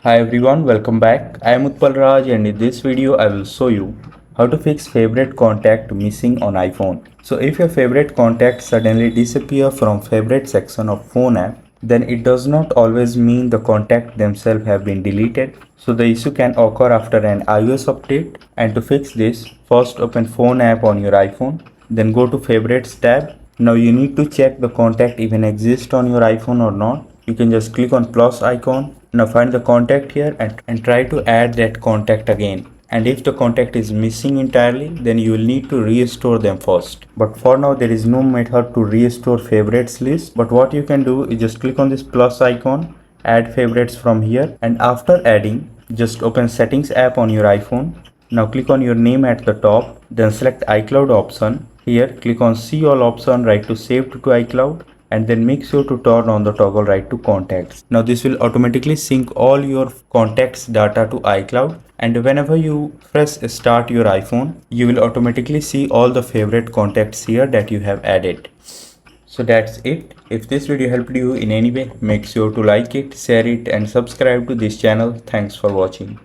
Hi everyone, welcome back. I am Utpal Raj and in this video I will show you how to fix favorite contact missing on iPhone. So if your favorite contact suddenly disappear from favorite section of phone app, then it does not always mean the contact themselves have been deleted. So the issue can occur after an iOS update, and to fix this, first open phone app on your iPhone, then go to favorites tab. Now you need to check the contact even exists on your iPhone or not. You can just click on plus icon. Now find the contact here and try to add that contact again. And if the contact is missing entirely, then you will need to restore them first. But for now there is no method to restore favorites list. But what you can do is just click on this plus icon, add favorites from here, and after adding, just open settings app on your iPhone. Now click on your name at the top, then select iCloud option. Here click on see all option, right to save to iCloud, and then make sure to turn on the toggle right to contacts. Now this will automatically sync all your contacts data to iCloud, and whenever you press start your iPhone, you will automatically see all the favorite contacts here that you have added. So that's it. If this video helped you in any way, make sure to like it, share it and subscribe to this channel. Thanks for watching.